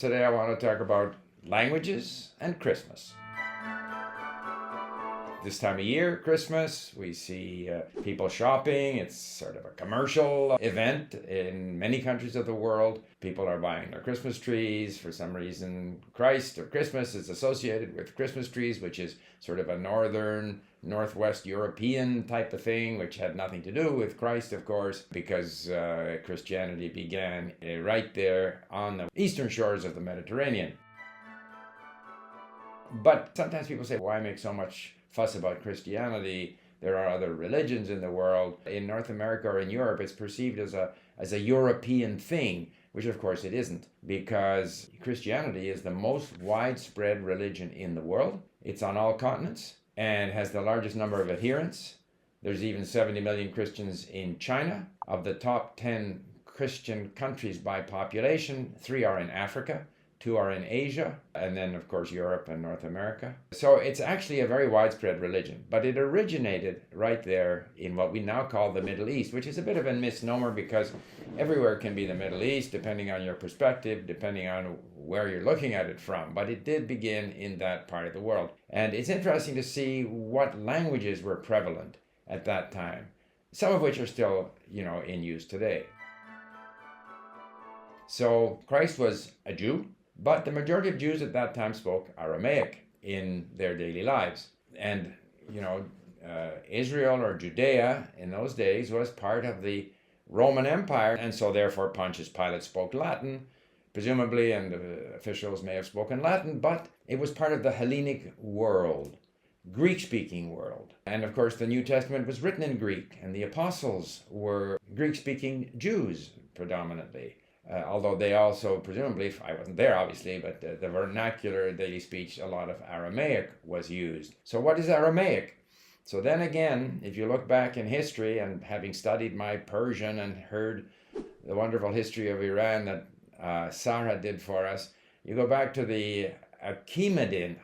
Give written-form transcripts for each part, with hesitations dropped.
Today I want to talk about languages and Christmas. This time of year, Christmas, we see people shopping. It's sort of a commercial event in many countries of the world. People are buying their Christmas trees. For some reason, Christ or Christmas is associated with Christmas trees, which is sort of a northwest European type of thing, which had nothing to do with Christ, of course, because Christianity began right there on the eastern shores of the Mediterranean. But sometimes people say, why make so much fuss about Christianity? There are other religions in the world. In North America or in Europe, it's perceived as a European thing, which of course it isn't, because Christianity is the most widespread religion in the world. It's on all continents and has the largest number of adherents. There's even 70 million Christians in China. Of the top 10 Christian countries by population, 3 are in Africa. 2 are in Asia, and then of course Europe and North America. So it's actually a very widespread religion, but it originated right there in what we now call the Middle East, which is a bit of a misnomer because everywhere can be the Middle East, depending on your perspective, depending on where you're looking at it from. But it did begin in that part of the world. And it's interesting to see what languages were prevalent at that time, some of which are still, in use today. So Christ was a Jew, but the majority of Jews at that time spoke Aramaic in their daily lives. And, Israel or Judea in those days was part of the Roman Empire. And so therefore Pontius Pilate spoke Latin, presumably, and the officials may have spoken Latin, but it was part of the Hellenic world, Greek-speaking world. And of course the New Testament was written in Greek, and the apostles were Greek-speaking Jews predominantly. Although they also, presumably, I wasn't there obviously, but the vernacular daily speech, a lot of Aramaic was used. So what is Aramaic? So then again, if you look back in history, and having studied my Persian and heard the wonderful history of Iran that Sarah did for us, you go back to the Achaemenid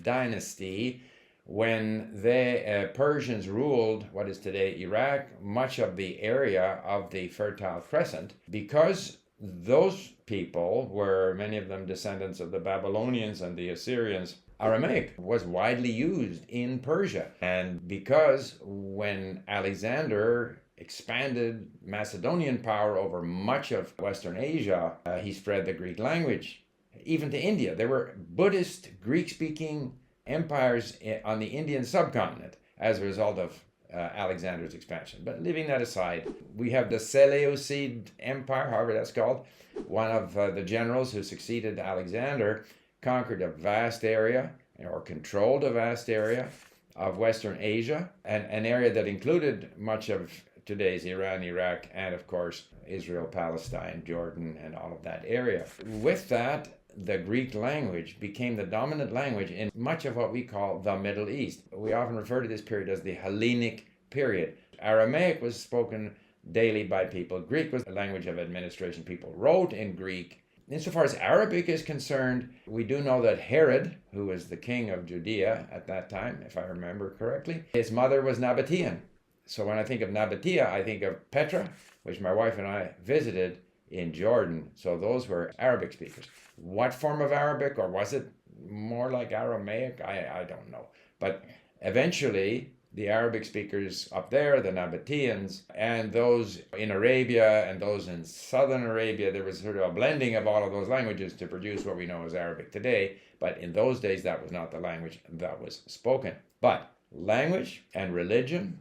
dynasty, when the Persians ruled what is today Iraq, much of the area of the Fertile Crescent, because those people were, many of them, descendants of the Babylonians and the Assyrians. Aramaic was widely used in Persia. And because when Alexander expanded Macedonian power over much of Western Asia, he spread the Greek language, even to India. There were Buddhist, Greek-speaking empires on the Indian subcontinent as a result of Alexander's expansion. But leaving that aside, we have the Seleucid Empire, however that's called. One of the generals who succeeded Alexander conquered a vast area, or controlled a vast area of Western Asia, and an area that included much of today's Iran, Iraq, and of course Israel, Palestine, Jordan, and all of that area. With that, the Greek language became the dominant language in much of what we call the Middle East. We often refer to this period as the Hellenic period. Aramaic was spoken daily by people. Greek was the language of administration. People wrote in Greek. Insofar as Arabic is concerned, we do know that Herod, who was the king of Judea at that time, if I remember correctly, his mother was Nabatean. So when I think of Nabatea, I think of Petra, which my wife and I visited in Jordan. So those were Arabic speakers. What form of Arabic, or was it more like Aramaic? I don't know. But eventually, the Arabic speakers up there, the Nabateans, and those in Arabia and those in southern Arabia, there was sort of a blending of all of those languages to produce what we know as Arabic today. But in those days, that was not the language that was spoken. But language and religion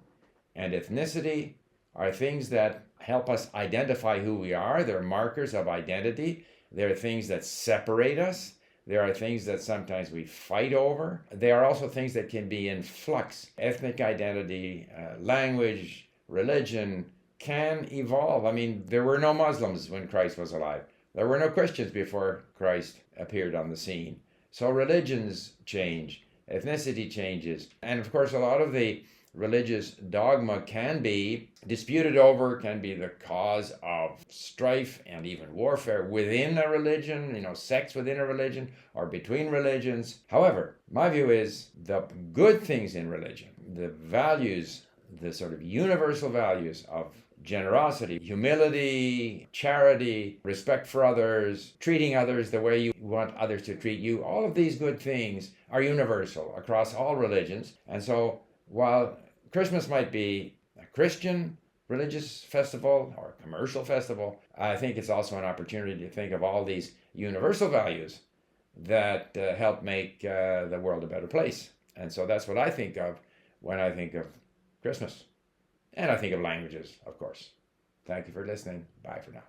and ethnicity are things that help us identify who we are. They're markers of identity. There are things that separate us. There are things that sometimes we fight over. There are also things that can be in flux. Ethnic identity, language, religion can evolve. I mean, there were no Muslims when Christ was alive. There were no Christians before Christ appeared on the scene. So religions change, ethnicity changes. And of course, a lot of the religious dogma can be disputed over, can be the cause of strife and even warfare within a religion, sects within a religion or between religions. However, my view is the good things in religion, the values, the sort of universal values of generosity, humility, charity, respect for others, treating others the way you want others to treat you. All of these good things are universal across all religions. And so while Christmas might be a Christian religious festival or commercial festival, I think it's also an opportunity to think of all these universal values that help make the world a better place. And so that's what I think of when I think of Christmas. And I think of languages, of course. Thank you for listening. Bye for now.